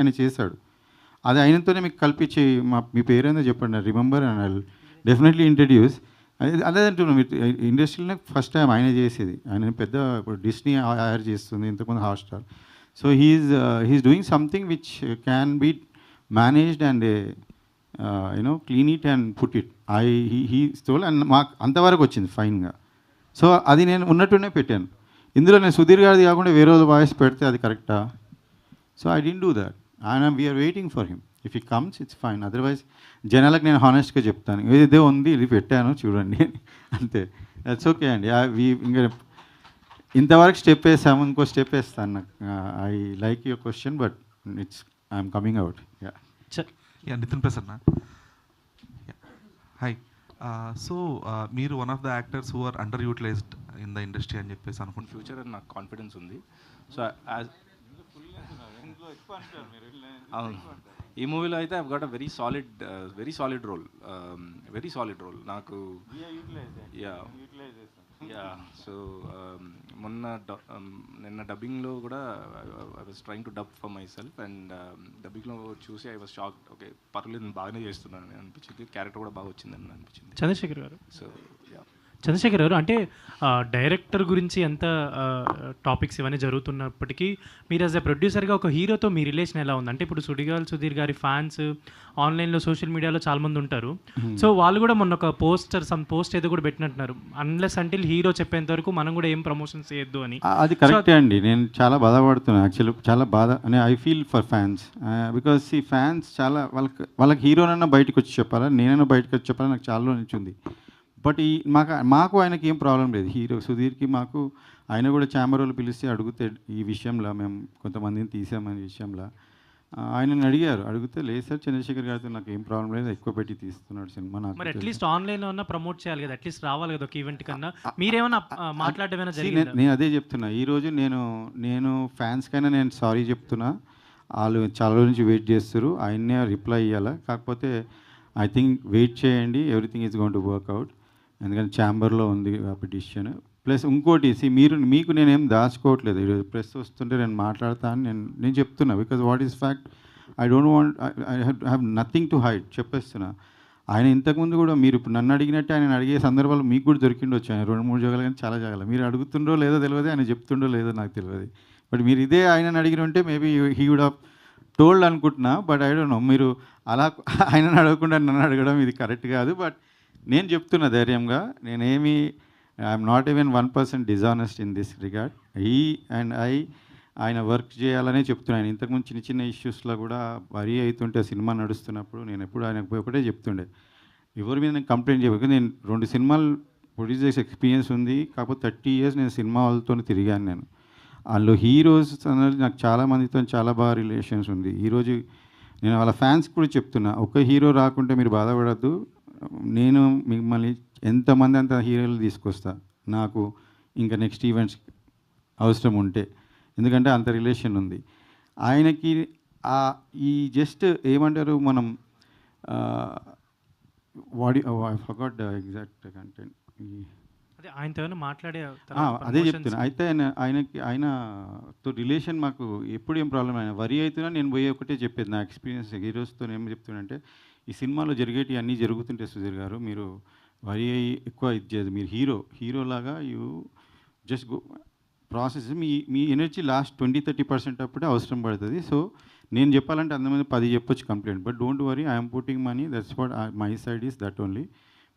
ఆయన చేశాడు. అది ఆయనతోనే మీకు కల్పించి మీ పేరేందో చెప్పండి, remember and I definitely introduce. అదే అంటున్నాను, మీరు ఇండస్ట్రీలోనే ఫస్ట్ టైం ఆయన చేసేది. ఆయన పెద్ద ఇప్పుడు డిస్నీ హైర్ చేస్తుంది, ఇంతకుముందు Hotstar. So he's doing something which can be managed and clean it and put it. He stole and మాకు అంతవరకు వచ్చింది ఫైన్గా. సో అది నేను ఉన్నట్టునే పెట్టాను. ఇందులో నేను సుధీర్ గారిది కాకుండా వేరే వాయిస్ పెడితే అది కరెక్టా? So I didn't do that and we are waiting for him. If he comes it's fine, otherwise జనాలకు నేను హానెస్ట్గా చెప్తాను, ఇదే ఉంది ఇది పెట్టాను చూడండి అంతే. దట్స్ ఓకే అండి. ఇంకా ఇంతవరకు స్టెప్ వేసాము, ఇంకో స్టెప్ వేస్తాను. నాకు I like your question but I'm coming out. Nitin Prasanna. Hi. So మీరు one of the actors who are underutilized in the industry అని చెప్పేసి అనుకుంటున్నాను. ఫ్యూచర్ అని నాకు కాన్ఫిడెన్స్ ఉంది. సో అవును, ఈ మూవీలో అయితే I got a very solid role నాకు. యా సో నిన్న డబ్బింగ్లో కూడా I was trying to dub for myself and డబ్బింగ్లో చూసి ఐ వాజ్ షాక్డ్. ఓకే, పర్లేదు నేను బాగానే చేస్తున్నాను అనిపించింది, క్యారెక్టర్ కూడా బాగా వచ్చిందని అనిపించింది. చంద్రశేఖర్ గారు, సో యా, చంద్రశేఖర్ గారు అంటే డైరెక్టర్ గురించి ఎంత టాపిక్స్ ఇవన్నీ జరుగుతున్నప్పటికీ మీరు యాజ్ ఎ ప్రొడ్యూసర్గా ఒక హీరోతో మీ రిలేషన్ ఎలా ఉంది? అంటే ఇప్పుడు సుధీర్ గారి ఫ్యాన్స్ ఆన్లైన్లో సోషల్ మీడియాలో చాలామంది ఉంటారు. సో వాళ్ళు కూడా మొన్న ఒక పోస్ట్ ఏదో కూడా పెట్టినట్టున్నారు, అన్లెస్ అంటిల్ హీరో చెప్పేంత వరకు మనం కూడా ఏం ప్రమోషన్స్ చేయొద్దు అని. అది కరెక్టే అండి. నేను చాలా బాధపడుతున్నాను యాక్చువల్లీ, చాలా బాధ అని I feel for fans. Because ఈ ఫ్యాన్స్ చాలా వాళ్ళకి హీరోనైనా బయటకు వచ్చి చెప్పాలా, నేనైనా బయటకు వచ్చి చెప్పాలా, నాకు చాలా నుంచి ఉంది. బట్ మాకు ఆయనకి ఏం ప్రాబ్లం లేదు, హీరో సుధీర్కి మాకు. ఆయన కూడా ఛాంబర్ వాళ్ళు పిలిస్తే అడిగితే ఈ విషయంలో మేము కొంతమందిని తీసామనే విషయంలో ఆయనని అడిగితే లేదు సార్, చంద్రశేఖర్ గారితో నాకు ఏం ప్రాబ్లం లేదు, ఎక్కువ పెట్టి తీస్తున్నాడు సినిమా. నాకు మరి అట్లీస్ట్ ఆన్లైన్లో ఉన్న ప్రమోట్ చేయాలి కదా, అట్లీస్ట్ రావాలి కదా ఒక ఈవెంట్ కన్నా. మీరేమైనా మాట్లాడేమైనా జరిగింది? నేను అదే చెప్తున్నా, ఈరోజు నేను ఫ్యాన్స్కైనా నేను సారీ చెప్తున్నా. వాళ్ళు చాలా రోజు నుంచి వెయిట్ చేస్తారు, ఆయన్నే రిప్లై ఇవ్వాలా. కాకపోతే ఐ థింక్ వెయిట్ చేయండి, everything is going to work out. ఎందుకంటే ఛాంబర్లో ఉంది పిటిషన్. ప్లస్ ఇంకోటి మీకు నేనేం దాచుకోవట్లేదు. ఈరోజు ప్రెస్ వస్తుంటే నేను మాట్లాడతాను, నేను చెప్తున్నా. Because what is fact, I don't want, I have nothing to hide, చెప్పేస్తున్నా. ఆయన ఇంతకుముందు కూడా మీరు ఇప్పుడు నన్ను అడిగినట్టే ఆయన అడిగే సందర్భాలు మీకు కూడా దొరికిండొచ్చు. ఆయన 2-3 జాగాలు కానీ చాలా జాగాలు మీరు అడుగుతుండో లేదో తెలియదు, ఆయన చెప్తుండో లేదో నాకు తెలియదు. బట్ మీరు ఇదే ఆయనను అడిగిన ఉంటే maybe he would have told అనుకుంటున్నా. బట్ ఐ డోంట్ నో, మీరు అలా ఆయనను అడగకుండా నన్ను అడగడం ఇది కరెక్ట్ కాదు. బట్ నేను చెప్తున్నా ధైర్యంగా, నేనేమి I'm not even 1% dishonest in this regard. ఆయన వర్క్ చేయాలనే చెప్తున్నాను. ఆయన ఇంతకుముందు చిన్న ఇష్యూస్లో కూడా వరి అవుతుంటే సినిమా నడుస్తున్నప్పుడు నేను ఎప్పుడు ఆయనకు ఒకటే చెప్తుండే, ఎవరి మీద నేను కంప్లైంట్ చేయలేదు. నేను 2 సినిమాలు ప్రొడ్యూస్ చేసే ఎక్స్పీరియన్స్ ఉంది. కాకపోతే 30 years నేను సినిమా వాళ్ళతో తిరిగాను. నేను వాళ్ళు హీరోస్ అనేది నాకు చాలామందితో చాలా బాగా రిలేషన్స్ ఉంది. ఈరోజు నేను వాళ్ళ ఫ్యాన్స్ కూడా చెప్తున్నా, ఒక హీరో రాకుంటే మీరు బాధపడద్దు, నేను మిమ్మల్ని ఎంతమంది అంత హీరోలు తీసుకొస్తా నాకు ఇంకా నెక్స్ట్ ఈవెంట్స్ అవసరం ఉంటే. ఎందుకంటే అంత రిలేషన్ ఉంది ఆయనకి. ఈ జస్ట్ ఏమంటారు మనం I forgot the exact content. అదే చెప్తున్నా. అయితే ఆయనతో రిలేషన్ మాకు ఎప్పుడు ఏం ప్రాబ్లం అయినా వరి అవుతున్నా నేను పోయి ఒకటే చెప్పేది నా ఎక్స్పీరియన్స్ హీరోస్తో. ఏం చెప్తున్నా అంటే, ఈ సినిమాలో జరిగేవి అన్నీ జరుగుతుంటే సుధీర్ గారు, మీరు వరి అయ్యి ఎక్కువ ఇది చేయదు. మీరు హీరోలాగా యూ జస్ట్ గో ప్రాసెస్. మీ ఎనర్జీ లాస్ట్ 20-30% అప్పుడే అవసరం పడుతుంది. సో నేను చెప్పాలంటే అంతమంది 10 చెప్పొచ్చు complaint, but don't worry, I'm putting money, that's what my side is that only.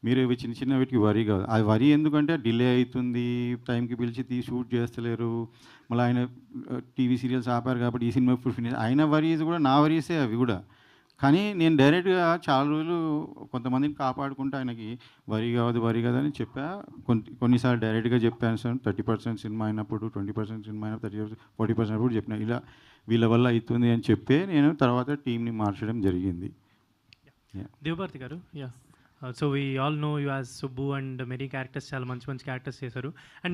మీరు ఇవి చిన్న వీటికి వరీ కాదు. అది వరీ ఎందుకంటే డిలే అవుతుంది, టైంకి పిలిచి షూట్ చేస్తలేరు, మళ్ళీ ఆయన టీవీ సీరియల్స్ ఆపారు కాబట్టి ఈ సినిమా ఇప్పుడు ఫినిష్. ఆయన వరీస్ కూడా నా వరీసే అవి కూడా. కానీ నేను డైరెక్ట్గా చాలా రోజులు కొంతమందిని కాపాడుకుంటూ ఆయనకి వరి కాదు అని చెప్పా. కొన్నిసార్లు డైరెక్ట్గా చెప్పాను సార్, 30% సినిమా అయినప్పుడు, 20% సినిమా అయినప్పుడు, 30%, 40% అప్పుడు చెప్పిన, ఇలా వీళ్ళ వల్ల అవుతుంది అని చెప్పే నేను తర్వాత టీంని మార్చడం జరిగింది. Devabharati garu, so we all know you as Subbu and many characters, చాలా మంచి క్యారెక్టర్స్ చేశారు. అండ్